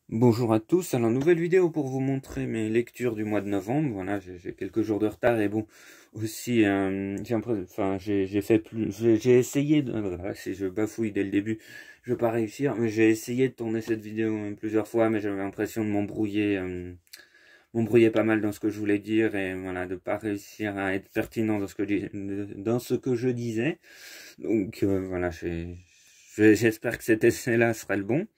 Bonjour à tous, alors nouvelle vidéo pour vous montrer mes lectures du mois de novembre. Voilà, j'ai quelques jours de retard et bon, aussi j'ai fait plus, j'ai essayé de, voilà, si je bafouille dès le début, je vais pas réussir, mais j'ai essayé de tourner cette vidéo plusieurs fois, mais j'avais l'impression de m'embrouiller pas mal dans ce que je voulais dire et voilà, de pas réussir à être pertinent dans dans ce que je disais. Donc voilà, j'espère que cet essai-là sera le bon.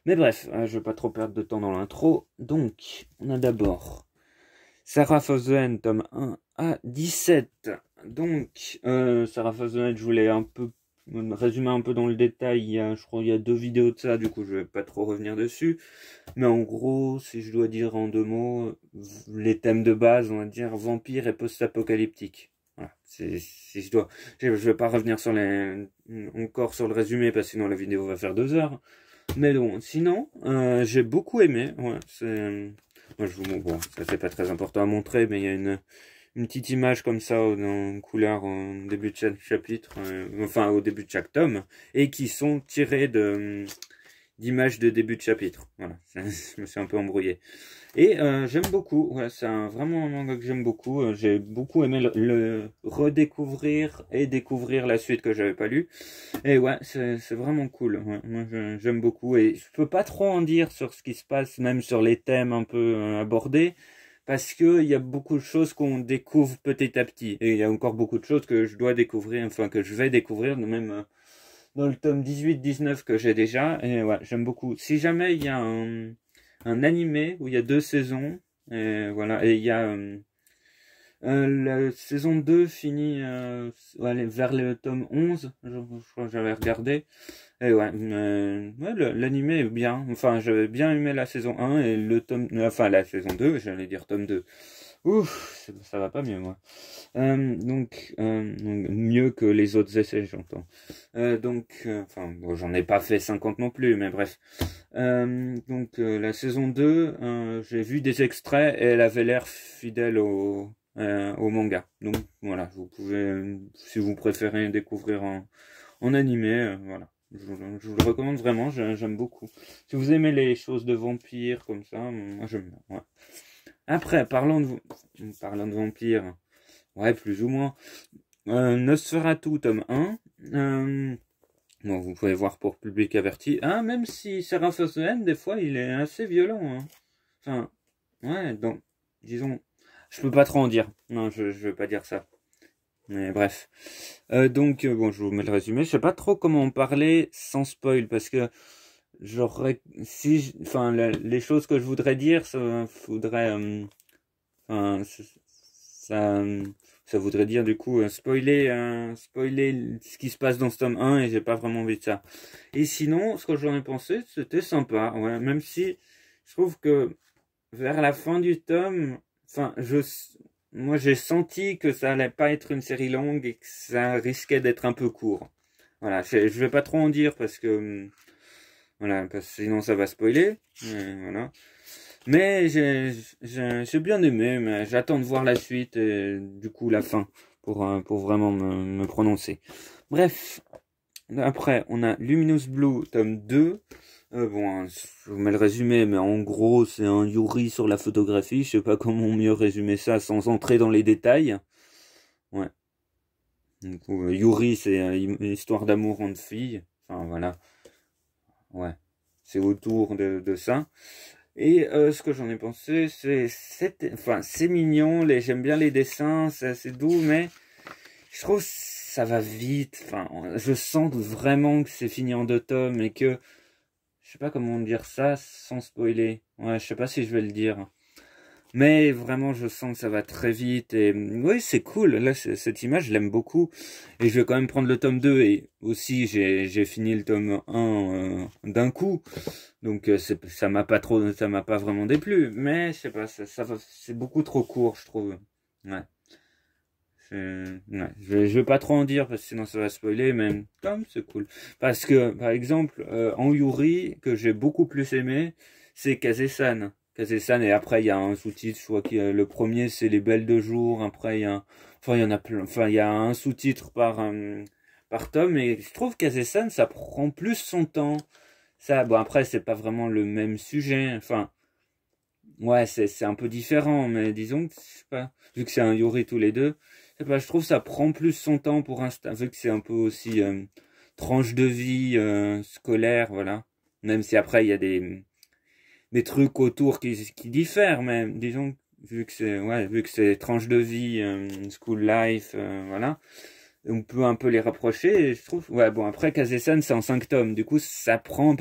Mais bref, je vais pas trop perdre de temps dans l'intro. Donc, on a d'abord Sarah Fosden, tome 1 à 17. Donc, Sarah Fosden, je voulais un peu résumer un peu dans le détail. Je crois qu'il y a 2 vidéos de ça, du coup, je vais pas trop revenir dessus. Mais en gros, si je dois dire en 2 mots, les thèmes de base, on va dire vampire et post-apocalyptique. Voilà, si je vais pas revenir encore sur le résumé, parce que sinon la vidéo va faire 2 heures. Mais bon, sinon, j'ai beaucoup aimé. Ouais, moi, bon, ça c'est pas très important à montrer, mais il y a une petite image comme ça en couleur au début de chaque chapitre, enfin au début de chaque tome, et qui sont tirées d'images de début de chapitre. Voilà, je me suis un peu embrouillé. Et j'aime beaucoup, ouais, c'est vraiment un manga que j'aime beaucoup. J'ai beaucoup aimé le redécouvrir et découvrir la suite que j'avais pas lu. Et ouais, c'est vraiment cool. Ouais, moi, j'aime beaucoup. Et je peux pas trop en dire sur ce qui se passe, même sur les thèmes un peu abordés, parce que il y a beaucoup de choses qu'on découvre petit à petit. Et il y a encore beaucoup de choses que je dois découvrir, enfin que je vais découvrir, même dans le tome 18-19 que j'ai déjà. Et ouais, j'aime beaucoup. Si jamais il y a un animé où il y a 2 saisons, et voilà, et il y a la saison 2 finit vers le tome 11, je crois que j'avais regardé. Et ouais, ouais l'animé est bien. Enfin, j'avais bien aimé la saison 1 et enfin la saison 2, j'allais dire tome 2. Ouf, ça va pas mieux moi. Donc, mieux que les autres essais, j'entends. Enfin, bon, j'en ai pas fait 50 non plus, mais bref. La saison 2, j'ai vu des extraits et elle avait l'air fidèle au manga. Donc voilà, vous pouvez, si vous préférez découvrir en animé, voilà. Je vous le recommande vraiment, j'aime beaucoup. Si vous aimez les choses de vampires comme ça, moi j'aime bien. Ouais. Après, parlons de vampires, ouais, plus ou moins. Nosferatu, tome 1. Bon, vous pouvez voir pour public averti. Ah, même si Sarah Fosden, des fois, il est assez violent. Hein. Enfin, ouais, donc, disons, je peux pas trop en dire. Non, je veux pas dire ça. Mais bref. Bon, je vous mets le résumé. Je sais pas trop comment en parler sans spoil, parce que enfin, les choses que je voudrais dire, ça faudrait, enfin, ça, ça voudrait dire du coup spoiler ce qui se passe dans ce tome 1 et j'ai pas vraiment envie de ça. Et sinon, ce que j'en ai pensé, c'était sympa, ouais, même si je trouve que vers la fin du tome, enfin, moi j'ai senti que ça allait pas être une série longue et que ça risquait d'être un peu court. Voilà, je vais pas trop en dire parce que, voilà, parce que sinon ça va spoiler, voilà. Mais j'ai bien aimé, mais j'attends de voir la suite et du coup la fin pour vraiment me prononcer. Bref, après on a Luminous Blue tome 2. Bon, hein, je vous mets le résumé, mais en gros c'est un Yuri sur la photographie. Je sais pas comment mieux résumer ça sans entrer dans les détails. Ouais. Du coup, Yuri c'est une histoire d'amour entre filles. Enfin voilà. Ouais. C'est autour de ça. Et ce que j'en ai pensé, c'est mignon, j'aime bien les dessins, c'est assez doux, mais je trouve ça va vite. Enfin, je sens vraiment que c'est fini en 2 tomes et que je sais pas comment dire ça sans spoiler. Ouais, je sais pas si je vais le dire. Mais vraiment, je sens que ça va très vite. Et oui, c'est cool. Là, cette image, je l'aime beaucoup. Et je vais quand même prendre le tome 2. Et aussi, j'ai fini le tome 1 d'un coup. Donc, ça m'a pas vraiment déplu. Mais, je sais pas, c'est beaucoup trop court, je trouve. Ouais. Ouais. Je vais pas trop en dire parce que sinon ça va spoiler, mais comme c'est cool. Parce que, par exemple, en Yuri, que j'ai beaucoup plus aimé, c'est Kazé-san. Kazé-san, et après il y a un sous-titre, je crois que le premier c'est Les Belles de Jour, après enfin il y en a plein, enfin il y a un sous-titre par tome, et je trouve Kazé-san ça prend plus son temps. Ça, bon, après, c'est pas vraiment le même sujet. Enfin, ouais, c'est un peu différent, mais disons que, je sais pas, vu que c'est un Yuri tous les deux, je sais pas, je trouve que ça prend plus son temps pour Insta, vu que c'est un peu aussi tranche de vie scolaire, voilà. Même si après, il y a des trucs autour qui diffèrent, mais disons, vu que c'est, ouais, vu que c'est tranche de vie, school life, voilà, on peut un peu les rapprocher, et je trouve, ouais, bon, après, Kazé-san, c'est en 5 tomes, du coup, ça prend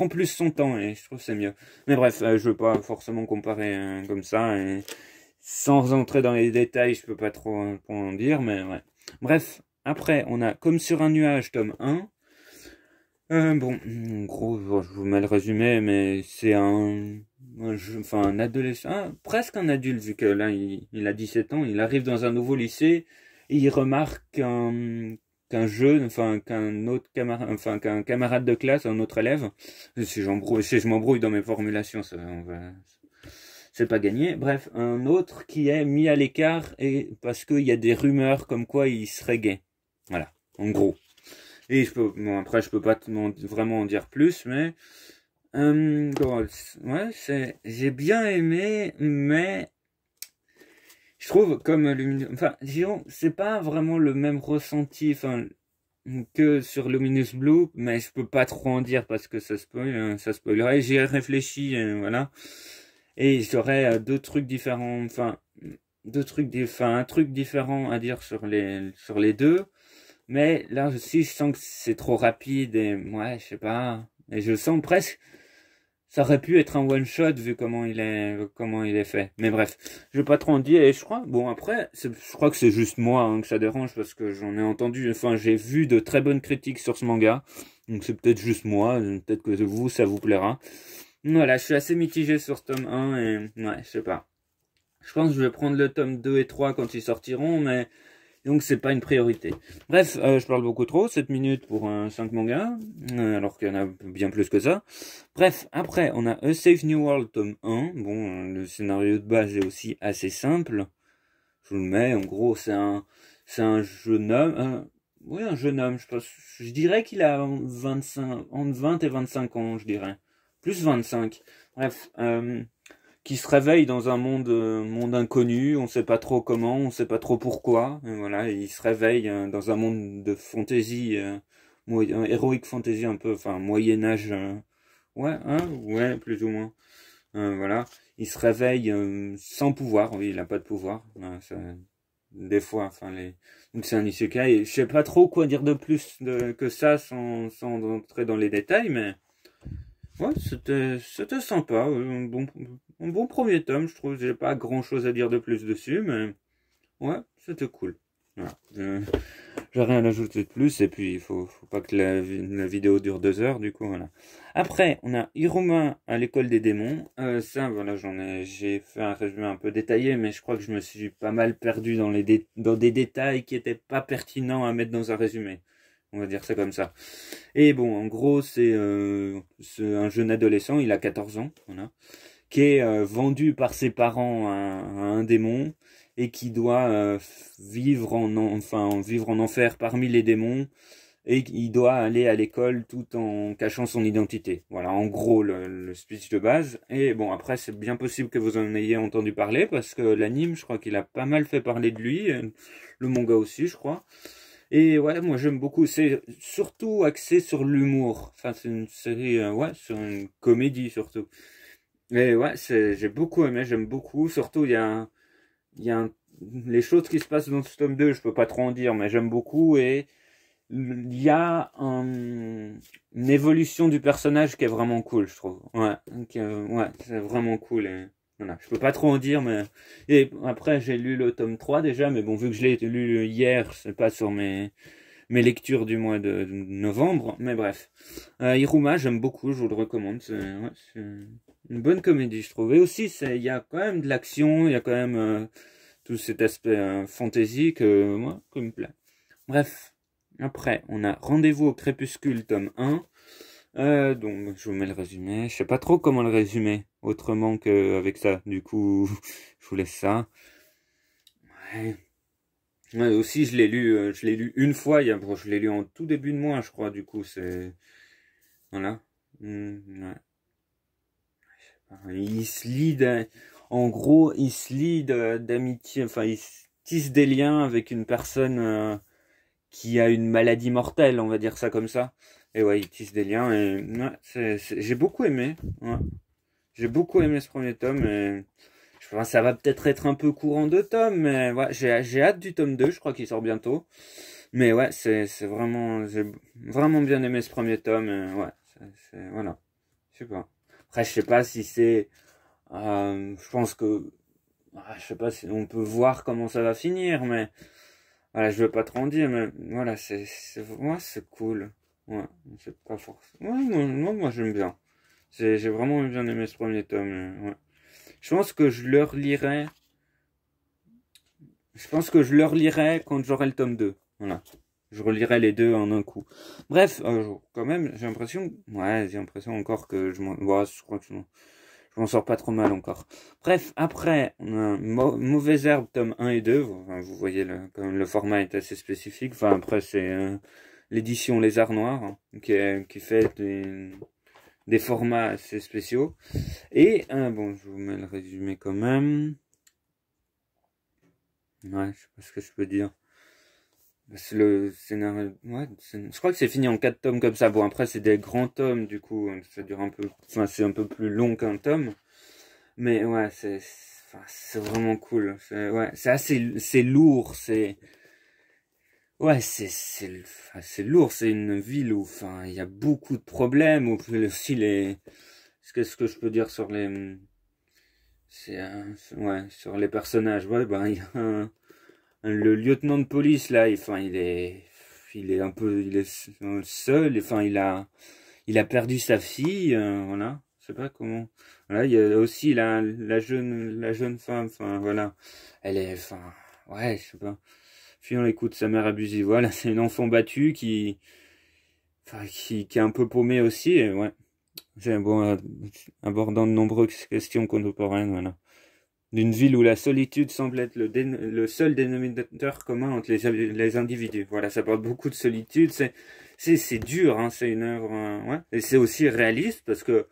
plus son temps, et je trouve que c'est mieux. Mais bref, je veux pas forcément comparer comme ça, et sans entrer dans les détails, je peux pas trop en dire, mais ouais. Bref, après, on a Comme sur un nuage, tome 1. Bon, en gros, bon, je vous mets le résumé, mais c'est enfin, un adolescent, presque un adulte, vu que là, il a 17 ans, il arrive dans un nouveau lycée, et il remarque qu'un jeune, enfin, qu'un autre camarade, enfin, qu'un camarade de classe, un autre élève, si je m'embrouille dans mes formulations, c'est pas gagné, bref, un autre qui est mis à l'écart, et parce qu'il y a des rumeurs comme quoi il serait gay. Voilà, en gros. Et bon, après, je peux pas vraiment en dire plus, mais bon, ouais, j'ai bien aimé, mais je trouve comme enfin, disons, c'est pas vraiment le même ressenti, enfin, que sur Luminous Blue, mais je peux pas trop en dire parce que ça spoilerait. J'y ai réfléchi, voilà, et j'aurais deux trucs différents, enfin, un truc différent à dire sur les deux. Mais là aussi, je sens que c'est trop rapide et ouais, je sais pas. Et je sens presque, ça aurait pu être un one shot vu comment il est fait. Mais bref, je vais pas trop en dire. Et je crois, bon après, je crois que c'est juste moi que ça dérange parce que j'en ai entendu, enfin j'ai vu de très bonnes critiques sur ce manga. Donc c'est peut-être juste moi, peut-être que vous, ça vous plaira. Voilà, je suis assez mitigé sur ce tome 1 et ouais, je sais pas. Je pense que je vais prendre le tome 2 et 3 quand ils sortiront, mais donc c'est pas une priorité. Bref, je parle beaucoup trop, 7 minutes pour un 5 mangas, alors qu'il y en a bien plus que ça. Bref, après, on a A Safe New World, tome 1. Bon, le scénario de base est aussi assez simple. Je vous le mets, en gros, c'est un jeune homme, oui, un jeune homme, je dirais qu'il a 25, entre 20 et 25 ans, je dirais. Plus 25. Bref, qui se réveille dans un monde inconnu, on sait pas trop comment, on sait pas trop pourquoi, et voilà, il se réveille dans un monde de fantasy, héroïque fantasy un peu, enfin Moyen Âge, ouais, hein, ouais, plus ou moins, voilà, il se réveille sans pouvoir, oui, il a pas de pouvoir, des fois, enfin donc c'est un isekai, et je sais pas trop quoi dire de plus que ça sans entrer dans les détails, mais ouais, c'était sympa. Un bon premier tome, je trouve. J'ai pas grand chose à dire de plus dessus, mais ouais, c'était cool. Voilà. J'ai rien à ajouter de plus, et puis faut pas que la vidéo dure 2 heures, du coup, voilà. Après, on a Hiruma à l'école des démons. Ça, voilà, j'ai fait un résumé un peu détaillé, mais je crois que je me suis pas mal perdu dans des détails qui étaient pas pertinents à mettre dans un résumé. On va dire ça comme ça. Et bon, en gros, c'est un jeune adolescent, il a 14 ans, voilà, qui est vendu par ses parents à un démon et qui doit vivre en enfer parmi les démons et il doit aller à l'école tout en cachant son identité. Voilà, en gros, le speech de base. Et bon, après, c'est bien possible que vous en ayez entendu parler parce que l'anime, je crois qu'il a pas mal fait parler de lui, le manga aussi, je crois. Et ouais, moi j'aime beaucoup. C'est surtout axé sur l'humour. Enfin, c'est une série, ouais, sur une comédie surtout. Et ouais, j'ai beaucoup aimé, j'aime beaucoup. Surtout, il y a les choses qui se passent dans ce tome 2, je peux pas trop en dire, mais j'aime beaucoup. Et il y a une évolution du personnage qui est vraiment cool, je trouve. Ouais, donc, ouais, c'est vraiment cool. Et voilà, je peux pas trop en dire, mais et après j'ai lu le tome 3 déjà, mais bon, vu que je l'ai lu hier, c'est pas sur mes lectures du mois de novembre, mais bref. Hiruma, j'aime beaucoup, je vous le recommande. C'est une bonne comédie, je trouve. Et aussi, il y a quand même de l'action, il y a quand même tout cet aspect fantasy que moi, qui me plaît. Bref, après, on a Rendez-vous au crépuscule, tome 1. Donc, je vous mets le résumé. Je sais pas trop comment le résumer, autrement qu'avec ça. Du coup, je vous laisse ça. Ouais. Ouais, aussi, je l'ai lu une fois, je l'ai lu en tout début de mois, je crois, du coup, voilà. Ouais. Il se lie, en gros, il se lie d'amitié, enfin, il tisse des liens avec une personne qui a une maladie mortelle, on va dire ça comme ça. Et ouais, il tisse des liens et ouais, j'ai beaucoup aimé. Ouais. J'ai beaucoup aimé ce premier tome et je pense que ça va peut-être être un peu court en 2 tomes, mais ouais, j'ai hâte du tome 2, je crois qu'il sort bientôt. Mais ouais, c'est vraiment, j'ai vraiment bien aimé ce premier tome. Et ouais, voilà. Je sais pas. Après, je sais pas si c'est, je pense que, je sais pas si on peut voir comment ça va finir, mais voilà, je veux pas trop en dire, mais voilà, ouais, c'est cool. Ouais, c'est pas forcément. Ouais, moi j'aime bien. J'ai vraiment bien aimé ce premier tome. Ouais. Je pense que je le relirai. Je pense que je le relirai quand j'aurai le tome 2. Voilà. Je relirai les deux en un coup. Bref, quand même, j'ai l'impression. Ouais, j'ai l'impression encore que je m'en. Ouais, je crois que je m'en sors pas trop mal encore. Bref, après, on a Mauvaise Herbe, tome 1 et 2. Enfin, vous voyez, quand même, le format est assez spécifique. Enfin, après, c'est l'édition Les Arts Noirs, hein, qui fait des formats assez spéciaux. Et, bon, je vous mets le résumé quand même. Ouais, je sais pas ce que je peux dire. C'est le scénario. Ouais, je crois que c'est fini en 4 tomes comme ça. Bon, après, c'est des grands tomes, du coup, ça dure un peu. Enfin, c'est un peu plus long qu'un tome. Mais ouais, enfin, c'est vraiment cool. Ouais, c'est lourd, ouais, enfin, c'est lourd. C'est une ville où, enfin, il y a beaucoup de problèmes. Où aussi ce que je peux dire sur les, ouais, sur les personnages. Ouais, ben, il y a le lieutenant de police là. Enfin, il est un peu, il est seul. Enfin, il a perdu sa fille. Voilà, je sais pas comment. Voilà, il y a aussi la jeune femme. Enfin, voilà, elle est, enfin, ouais, je sais pas. Fuyant les coups de sa mère abusive. Voilà, c'est une enfant battue enfin, qui est un peu paumée aussi. Et ouais, c'est bon, abordant de nombreuses questions contemporaines. Voilà. D'une ville où la solitude semble être le seul dénominateur commun entre les individus. Voilà, ça parle beaucoup de solitude. C'est dur, hein, c'est une œuvre, ouais. Et c'est aussi réaliste parce que,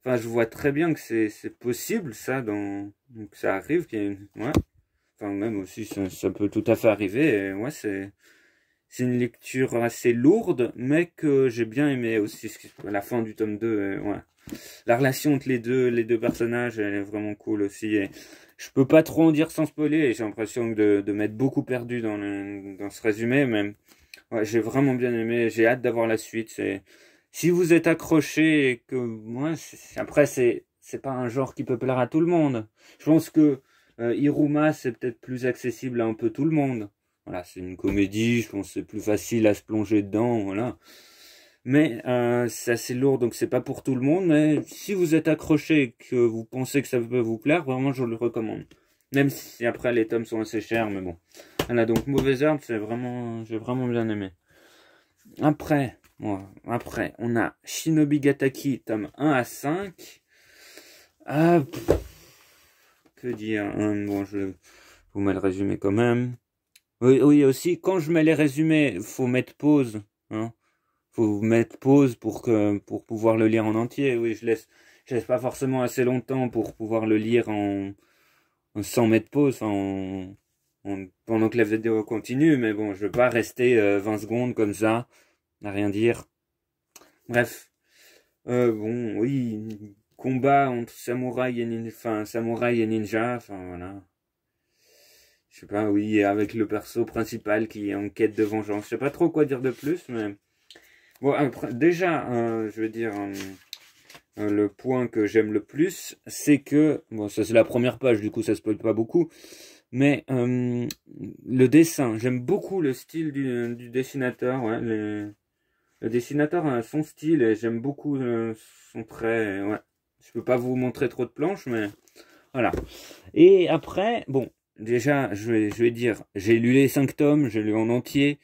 enfin, je vois très bien que c'est possible, ça, que ça arrive, ouais. Enfin, même aussi, ça peut tout à fait arriver. Et ouais, c'est une lecture assez lourde, mais que j'ai bien aimé aussi. À la fin du tome 2, ouais. La relation entre les deux personnages, elle est vraiment cool aussi. Et je peux pas trop en dire sans spoiler. Et j'ai l'impression de m'être beaucoup perdu dans ce résumé. Mais ouais, j'ai vraiment bien aimé. J'ai hâte d'avoir la suite. Si vous êtes accroché et que moi, après c'est pas un genre qui peut plaire à tout le monde. Je pense que Iruma c'est peut-être plus accessible à un peu tout le monde. Voilà, c'est une comédie. Je pense que c'est plus facile à se plonger dedans. Voilà. Mais c'est assez lourd, donc c'est pas pour tout le monde. Mais si vous êtes accroché et que vous pensez que ça peut vous plaire, vraiment je le recommande. Même si après les tomes sont assez chers, mais bon. Voilà, donc Mauvaise Herbe, j'ai vraiment bien aimé. Après, on a Shinobigataki, tome 1 à 5. Ah, que dire, hein, bon, je vous mets le résumé quand même. Oui, oui, aussi, quand je mets les résumés, faut mettre pause, hein. Faut mettre pause pour pouvoir le lire en entier. Oui, je laisse pas forcément assez longtemps pour pouvoir le lire sans mettre pause, pendant que la vidéo continue, mais bon, je veux pas rester 20 secondes comme ça, à rien dire. Bref, bon, oui, combat entre samouraï et ninja, enfin voilà. Je sais pas, oui, avec le perso principal qui est en quête de vengeance. Je sais pas trop quoi dire de plus, mais bon, après, déjà, je veux dire, le point que j'aime le plus, c'est que, bon, ça c'est la première page, du coup ça spoil pas beaucoup, mais le dessin, j'aime beaucoup le style du dessinateur, ouais, le dessinateur a son style et j'aime beaucoup son trait, ouais. Je peux pas vous montrer trop de planches, mais voilà. Et après, bon, déjà, je vais dire, j'ai lu les 5 tomes, j'ai lu en entier.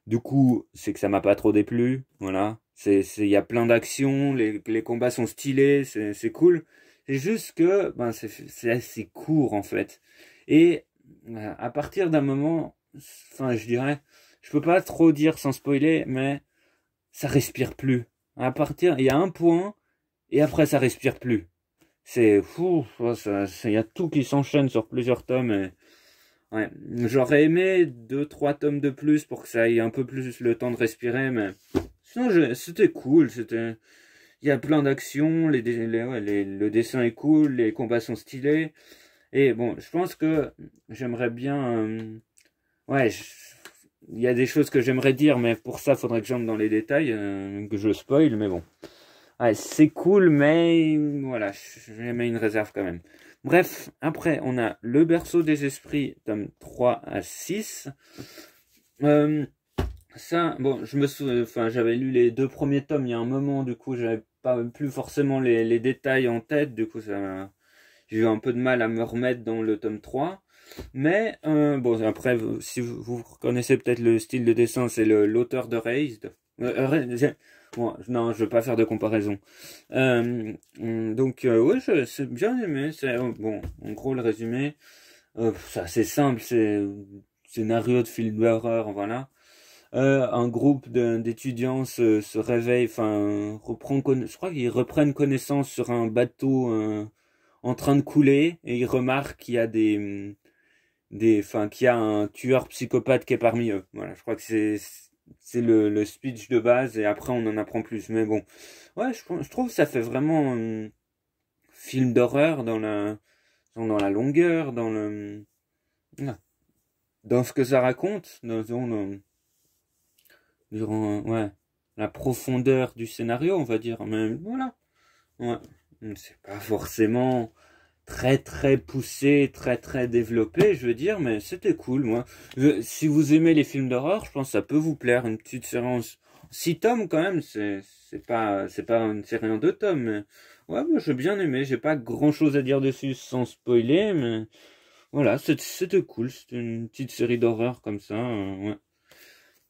Du coup, c'est que ça m'a pas trop déplu. Voilà. Il y a plein d'actions, les combats sont stylés, c'est cool. C'est juste que, ben, c'est assez court, en fait. Et, à partir d'un moment, enfin, je dirais, je peux pas trop dire sans spoiler, mais ça respire plus. Il y a un point, et après ça respire plus. C'est fou, il y a tout qui s'enchaîne sur plusieurs tomes. Et, ouais, j'aurais aimé 2, 3 tomes de plus pour que ça aille un peu plus le temps de respirer, mais sinon c'était cool. Il y a plein d'actions, le dessin est cool, les combats sont stylés. Et bon, je pense que j'aimerais bien, ouais, il y a des choses que j'aimerais dire, mais pour ça, faudrait que j'entre dans les détails, que je spoil, mais bon. Ouais, c'est cool, mais voilà, j'ai mis une réserve quand même. Bref, après, on a Le Berceau des Esprits, tome 3 à 6. Ça, bon, enfin, j'avais lu les 2 premiers tomes il y a un moment, du coup, j'avais pas plus forcément les détails en tête, du coup, j'ai eu un peu de mal à me remettre dans le tome 3. Mais, bon, après, si vous reconnaissez peut-être le style de dessin, c'est l'auteur de Raised. Bon, non, je veux pas faire de comparaison. Donc, ouais, c'est bien aimé. Bon, en gros, le résumé, c'est assez simple. C'est scénario de film d'horreur, voilà. Un groupe d'étudiants se réveille, enfin, je crois qu'ils reprennent connaissance sur un bateau en train de couler et ils remarquent qu'il y a qu'il y a un tueur psychopathe qui est parmi eux. Voilà, je crois que c'est le speech de base et après on en apprend plus. Mais bon, ouais, je trouve que ça fait vraiment un film d'horreur dans la longueur, dans ce que ça raconte, durant ouais, la profondeur du scénario, on va dire. Mais voilà, ouais, c'est pas forcément très très poussé, très très développé, je veux dire, mais c'était cool, moi. Si vous aimez les films d'horreur, je pense que ça peut vous plaire. Une petite série en 6 tomes quand même, c'est pas une série en 2 tomes, mais ouais, moi j'ai bien aimé. J'ai pas grand chose à dire dessus sans spoiler, mais voilà, c'était cool. C'était une petite série d'horreur comme ça, ouais.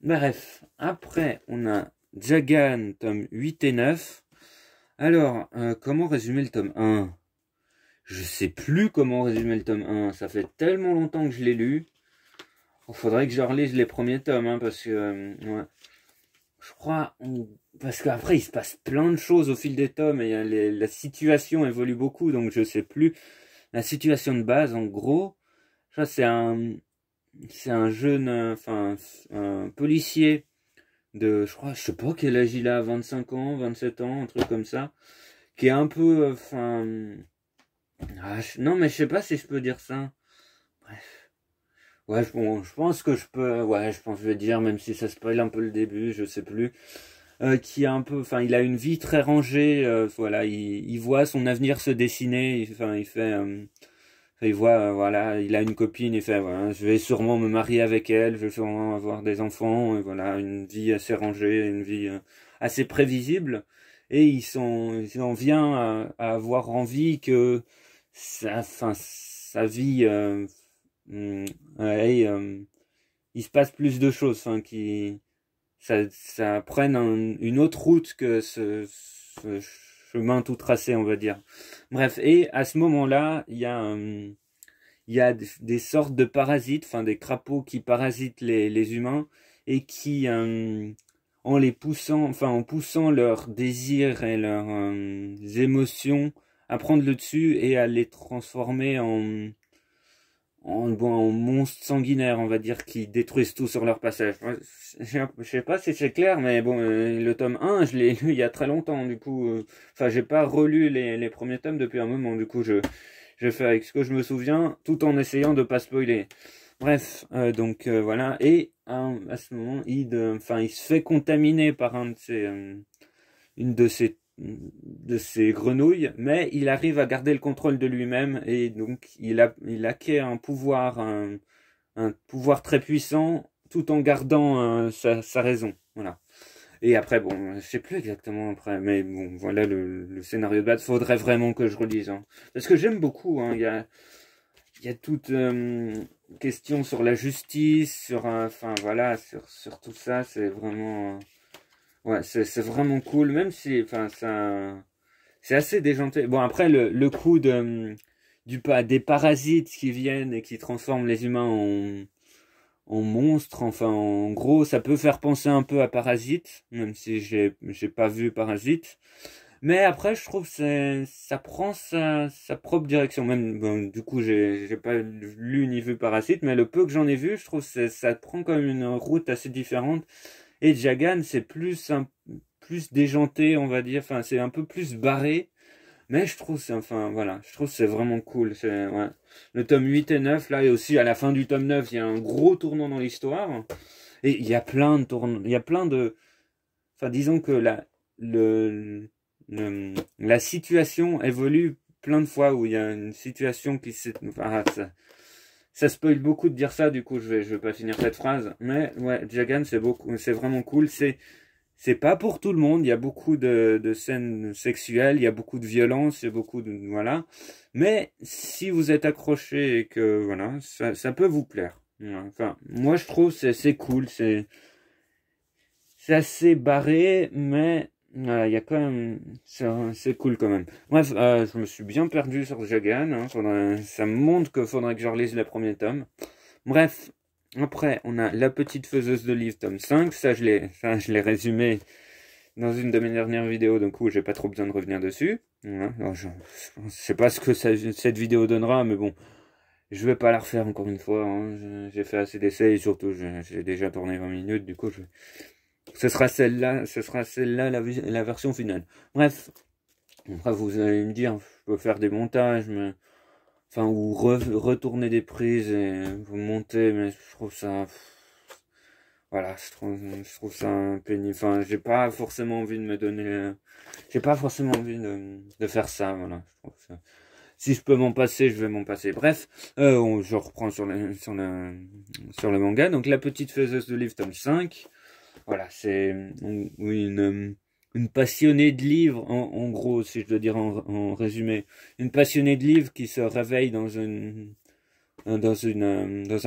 Bref, après on a Jagan, tome 8 et 9. Alors, comment résumer le tome 1? Je sais plus comment résumer le tome 1. Ça fait tellement longtemps que je l'ai lu. Il faudrait que je relise les premiers tomes, hein, parce que ouais, je crois, parce qu'après il se passe plein de choses au fil des tomes et la situation évolue beaucoup, donc je sais plus. La situation de base, en gros, ça c'est un jeune, enfin un policier je sais pas quel âge il a, 25 ans, 27 ans, un truc comme ça, qui est un peu, enfin. Non, mais je sais pas si je peux dire ça. Bref. Ouais, bon, je pense que je peux. Ouais, je pense que je vais dire, même si ça spoil un peu le début, je sais plus. Qui a un peu. Enfin, il a une vie très rangée. Voilà, il voit son avenir se dessiner. Enfin, il fait. Il voit, voilà, il a une copine. Il fait, voilà, je vais sûrement me marier avec elle. Je vais sûrement avoir des enfants. Et voilà, une vie assez rangée, une vie assez prévisible. Et il en vient à avoir envie que sa vie, ouais, il se passe plus de choses, enfin, ça prenne une autre route que ce chemin tout tracé, on va dire. Bref, et à ce moment-là, il y a des sortes de parasites, enfin des crapauds qui parasitent les humains et qui, en poussant leurs désirs et leurs émotions à prendre le dessus et à les transformer en monstres sanguinaires, on va dire, qui détruisent tout sur leur passage. Je sais pas si c'est clair, mais bon, le tome 1, je l'ai lu il y a très longtemps, du coup, enfin, j'ai pas relu les premiers tomes depuis un moment, du coup, je fais avec ce que je me souviens, tout en essayant de pas spoiler. Bref, donc voilà, et à ce moment, il se fait contaminer par une de ses grenouilles, mais il arrive à garder le contrôle de lui-même et donc il acquiert un pouvoir très puissant tout en gardant sa raison. Voilà. Et après, bon, je sais plus exactement après, mais bon, voilà le scénario de base. Faudrait vraiment que je relise, hein. Parce que j'aime beaucoup, hein. Il y a toute question sur la justice, enfin voilà, sur tout ça, c'est vraiment, ouais, c'est vraiment cool, même si, enfin, c'est assez déjanté. Bon, après, le coup des parasites qui viennent et qui transforment les humains en monstres, enfin, en gros, ça peut faire penser un peu à Parasite, même si j'ai pas vu Parasite. Mais après, je trouve que ça prend sa propre direction. Même, bon, du coup, j'ai pas lu ni vu Parasite, mais le peu que j'en ai vu, je trouve que ça prend quand même une route assez différente. Et Jagan, c'est plus déjanté, on va dire. Enfin, c'est un peu plus barré. Mais je trouve enfin, voilà, je trouve que c'est vraiment cool. Ouais. Le tome 8 et 9 là, et aussi à la fin du tome 9 il y a un gros tournant dans l'histoire. Et il y a plein de tournants, il y a plein de, enfin, disons que la situation évolue plein de fois où il y a une situation qui s'est, enfin, ça spoil beaucoup de dire ça, du coup, je vais pas finir cette phrase. Mais, ouais, Jagan, c'est vraiment cool. C'est pas pour tout le monde. Il y a beaucoup de scènes sexuelles, il y a beaucoup de violence, il y a beaucoup de, voilà. Mais, si vous êtes accroché et que, voilà, ça peut vous plaire. Voilà. Enfin, moi, je trouve c'est cool, c'est assez barré, mais voilà, il y a quand même, c'est cool quand même. Bref, je me suis bien perdu sur Jagan, hein, ça me montre qu'il faudrait que je relise le premier tome. Bref, après, on a La Petite Faiseuse de Livres, tome 5, ça je l'ai résumé dans une de mes dernières vidéos, donc j'ai pas trop besoin de revenir dessus. Voilà. Alors, je sais pas ce que cette vidéo donnera, mais bon, je vais pas la refaire encore une fois, hein. J'ai fait assez d'essais et surtout j'ai déjà tourné 20 minutes, du coup ce sera celle-là la version finale. Bref, après vous allez me dire, je peux faire des montages, mais enfin ou retourner des prises et vous monter, mais je trouve ça, voilà, je trouve ça un pénible. Enfin, j'ai pas forcément envie de me donner, j'ai pas forcément envie de faire ça, voilà. Je trouve ça. Si je peux m'en passer, je vais m'en passer. Bref, je reprends sur le manga. Donc, La Petite Faiseuse de Livres, tome 5. Voilà, c'est oui, une passionnée de livres, en gros, si je dois dire en résumé. Une passionnée de livres qui se réveille dans un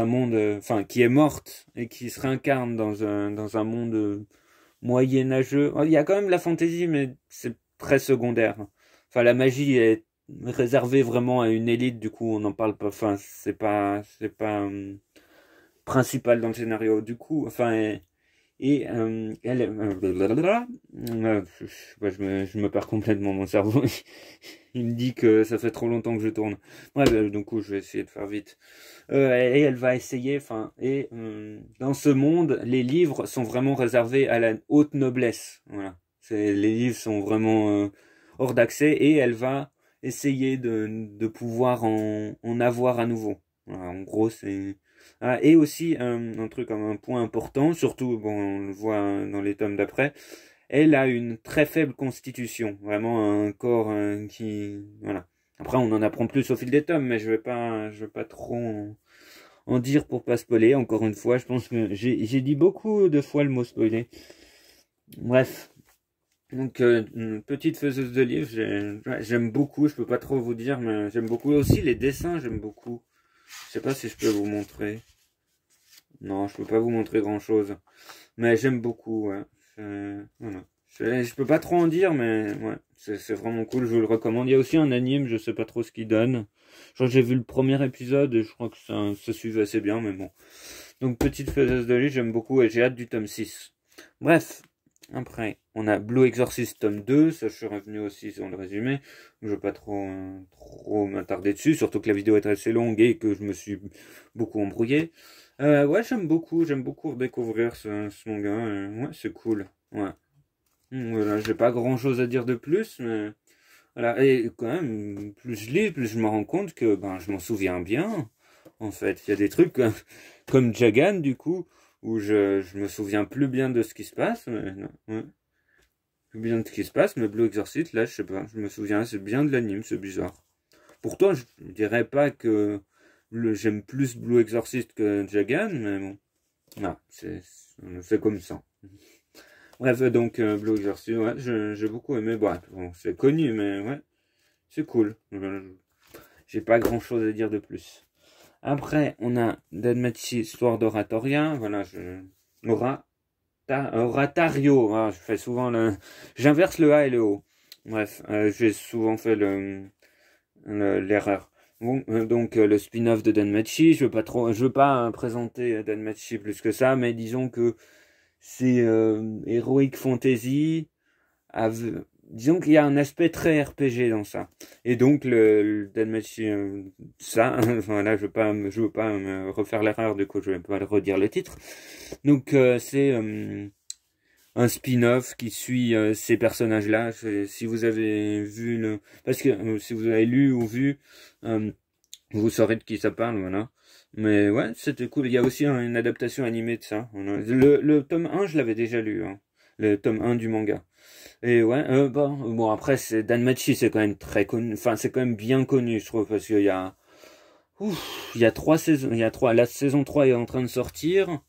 monde, enfin, qui est morte et qui se réincarne dans un monde moyenâgeux. Oh, il y a quand même la fantaisie, mais c'est très secondaire. Enfin, la magie est réservée vraiment à une élite, du coup, on n'en parle pas. Enfin, c'est pas principal dans le scénario. Du coup, enfin, elle, je me perds complètement mon cerveau. Il me dit que ça fait trop longtemps que je tourne. Bref, du coup, je vais essayer de faire vite. Et elle va essayer, enfin, et dans ce monde, les livres sont vraiment réservés à la haute noblesse. Voilà. Les livres sont vraiment hors d'accès et elle va essayer de pouvoir en avoir à nouveau. Voilà, en gros, c'est... Ah, et aussi, un truc comme un point important, surtout, bon, on le voit dans les tomes d'après, elle a une très faible constitution, vraiment un corps qui... Voilà. Après, on en apprend plus au fil des tomes, mais je vais pas trop en dire pour pas spoiler. Encore une fois, je pense que j'ai dit beaucoup de fois le mot spoiler. Bref. Donc, une petite faiseuse de livres, j'aime beaucoup, je peux pas trop vous dire, mais j'aime beaucoup. Aussi, les dessins, j'aime beaucoup. Je sais pas si je peux vous montrer. Non, je peux pas vous montrer grand chose. Mais j'aime beaucoup, ouais. Voilà. Je peux pas trop en dire, mais ouais, c'est vraiment cool, je vous le recommande. Il y a aussi un anime, je sais pas trop ce qu'il donne. Je crois que j'ai vu le premier épisode et je crois que ça suivait assez bien, mais bon. Donc, petite faiseuse de lit, j'aime beaucoup et j'ai hâte du tome 6. Bref, après, on a Blue Exorcist tome 2, ça je suis revenu aussi sur le résumé. Je vais pas trop m'attarder dessus, surtout que la vidéo est assez longue et que je me suis beaucoup embrouillé. Ouais, j'aime beaucoup redécouvrir ce manga, ouais, c'est cool, ouais. Voilà, j'ai pas grand chose à dire de plus, mais voilà, et quand même, plus je lis, plus je me rends compte que ben je m'en souviens bien. En fait, il y a des trucs comme Jagan, du coup, où je me souviens plus bien de ce qui se passe, mais non, ouais. Plus bien de ce qui se passe, mais Blue Exorcist, là, je sais pas, je me souviens assez bien de l'anime, c'est bizarre. Pourtant, je dirais pas que j'aime plus Blue Exorcist que Jagan, mais bon, ah, c'est comme ça. Bref, donc, Blue Exorcist, ouais, j'ai beaucoup aimé. Bon, c'est connu, mais ouais, c'est cool. J'ai pas grand chose à dire de plus. Après, on a Danmachi, Histoire d'Oratoria. Voilà, Oratario. Ah, je fais souvent j'inverse le A et le O. Bref, j'ai souvent fait l'erreur. Bon, donc le spin-off de Danmachi, je veux pas présenter Danmachi plus que ça, mais disons que c'est Heroic Fantasy, disons qu'il y a un aspect très RPG dans ça. Et donc le Danmachi, ça, voilà, je veux pas me refaire l'erreur, du coup je vais pas redire le titre. Donc c'est un spin-off qui suit ces personnages-là. Si vous avez vu parce que si vous avez lu ou vu, vous saurez de qui ça parle, voilà. Mais ouais, c'était cool. Il y a aussi une adaptation animée de ça. Le tome 1, je l'avais déjà lu, hein. Le tome 1 du manga. Et ouais, bon après c'est Danmachi, c'est quand même très connu, enfin c'est quand même bien connu je trouve parce qu'il y a il y a 3 saisons, la saison 3 est en train de sortir.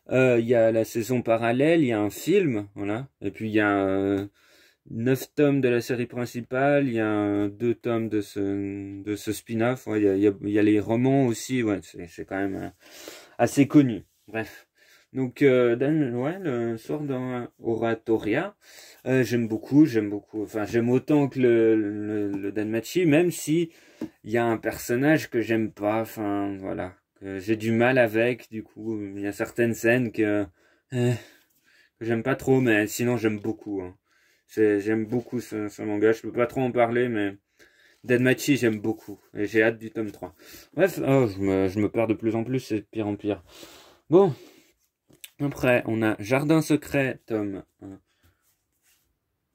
Il y a la saison parallèle, il y a un film, voilà. Et puis il y a 9 tomes de la série principale, il y a 2 tomes de ce spin-off, ouais, il y a les romans aussi, ouais, c'est quand même assez connu. Bref. Donc ouais, le sort d'un Oratoria, j'aime beaucoup, enfin j'aime autant que le Danmachi, même si il y a un personnage que j'aime pas, enfin voilà, que j'ai du mal avec, du coup il y a certaines scènes que j'aime pas trop, mais sinon j'aime beaucoup, hein. J'aime beaucoup ce manga, je peux pas trop en parler, mais Danmachi j'aime beaucoup, et j'ai hâte du tome 3. Bref, oh, je me perds de plus en plus, c'est de pire en pire. Bon, après on a Jardin secret, tome 1.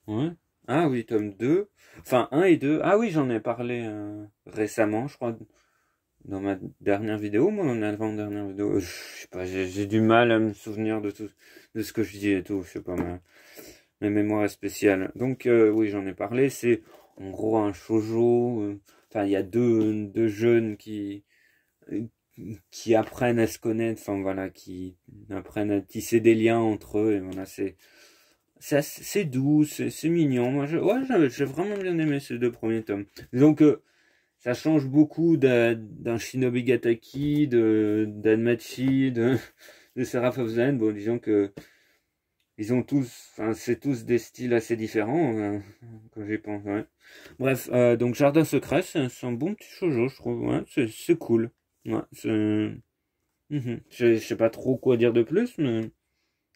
Ouais. Ah oui, tome 2. Enfin, 1 et 2. Ah oui, j'en ai parlé récemment, je crois, dans ma dernière vidéo, moi, dans l'avant-dernière vidéo. Je sais pas, j'ai du mal à me souvenir de ce que je dis et tout. Je sais pas, ma mémoire est spéciale. Donc, oui, j'en ai parlé. C'est en gros un shoujo. Enfin, il y a deux jeunes qui apprennent à se connaître. Enfin, voilà, qui apprennent à tisser des liens entre eux. Et voilà, c'est doux, c'est mignon. Moi, j'ai vraiment bien aimé ces 2 premiers tomes. Donc, ça change beaucoup d'un Shinobi Gataki, d'Anmachi, de Seraph of Zen. Bon, disons que ils ont tous, enfin, c'est tous des styles assez différents, quand j'y pense, ouais. Bref, donc Jardin secret, c'est un bon petit shoujo, je trouve. Ouais, c'est cool. Ouais, je sais pas trop quoi dire de plus, mais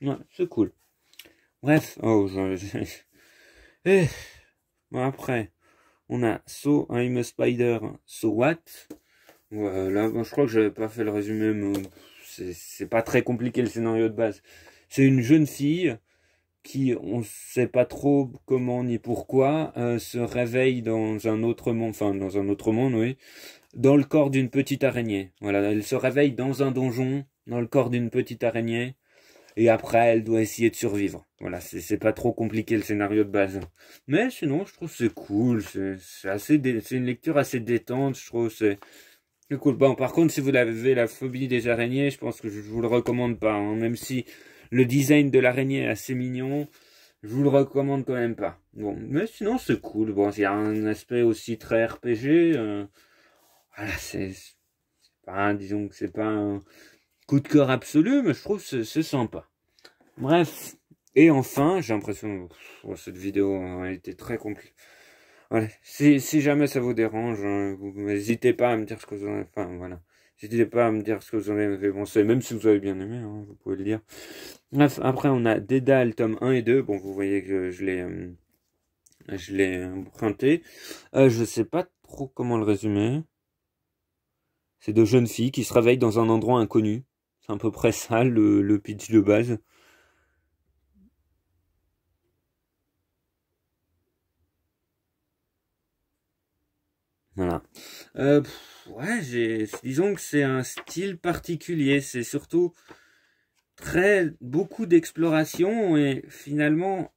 ouais, c'est cool. Bref, oh, Eh, bon, après, on a So I'm a Spider, So What? Voilà, bon, je crois que j'avais pas fait le résumé, mais c'est pas très compliqué le scénario de base. C'est une jeune fille qui, on sait pas trop comment ni pourquoi, se réveille dans un autre monde, enfin dans un autre monde, oui, dans le corps d'une petite araignée. Voilà, elle se réveille dans un donjon, dans le corps d'une petite araignée. Et après, elle doit essayer de survivre. Voilà, c'est pas trop compliqué le scénario de base. Mais sinon, je trouve c'est cool. C'est une lecture assez détente, je trouve. C'est cool. Bon, par contre, si vous avez la phobie des araignées, je pense que je vous le recommande pas, hein. Même si le design de l'araignée est assez mignon, je vous le recommande quand même pas. Bon, mais sinon, c'est cool. Bon, il y a un aspect aussi très RPG. Voilà, c'est pas, disons que c'est pas un coup de cœur absolu, mais je trouve que c'est sympa. Bref, et enfin, j'ai l'impression que cette vidéo a été très compliquée. Voilà. Si jamais ça vous dérange, vous n'hésitez pas à me dire ce que vous en avez. Enfin, voilà. N'hésitez pas à me dire ce que vous en avez pensé, même si vous avez bien aimé, hein, vous pouvez le dire. Bref, après on a Dédale, tome 1 et 2. Bon, vous voyez que je l'ai emprunté. Je sais pas trop comment le résumer. C'est 2 jeunes filles qui se réveillent dans un endroit inconnu. C'est à peu près ça le pitch de base. Voilà. Ouais, disons que c'est un style particulier. C'est surtout beaucoup d'exploration et finalement,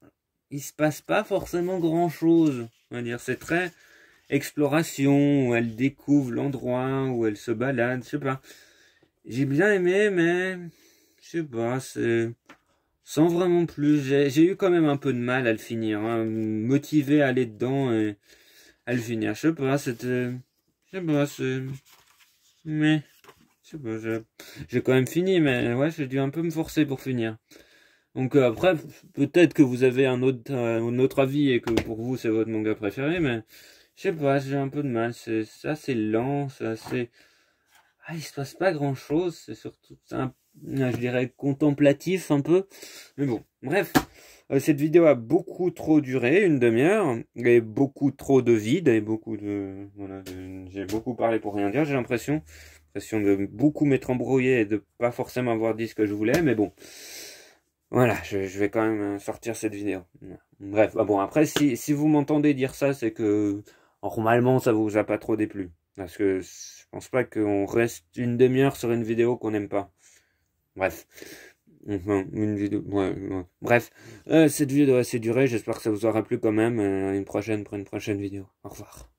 il se passe pas forcément grand-chose. On va dire, c'est très exploration où elle découvre l'endroit, où elle se balade. Je sais pas. J'ai bien aimé, mais je sais pas. C'est sans vraiment plus. J'ai eu quand même un peu de mal à le finir, hein, motivé à aller dedans et à le finir. Je sais pas. Je sais pas. Mais je sais pas. J'ai quand même fini, mais ouais, j'ai dû un peu me forcer pour finir. Donc après, peut-être que vous avez un autre avis et que pour vous c'est votre manga préféré, mais je sais pas, j'ai un peu de mal. C'est assez lent, c'est assez. il se passe pas grand chose, c'est surtout je dirais contemplatif un peu, mais bon, bref, cette vidéo a beaucoup trop duré, une demi-heure, et beaucoup trop de vide, et beaucoup de, voilà, j'ai beaucoup parlé pour rien dire, j'ai l'impression de beaucoup m'être embrouillé et de pas forcément avoir dit ce que je voulais, mais bon, voilà, je vais quand même sortir cette vidéo. Bref, bon, après, si vous m'entendez dire ça, c'est que normalement ça vous a pas trop déplu. Parce que je pense pas qu'on reste une demi-heure sur une vidéo qu'on n'aime pas. Bref. Enfin, une vidéo. Ouais. Bref. Cette vidéo a assez duré. J'espère que ça vous aura plu quand même. Pour une prochaine vidéo. Au revoir.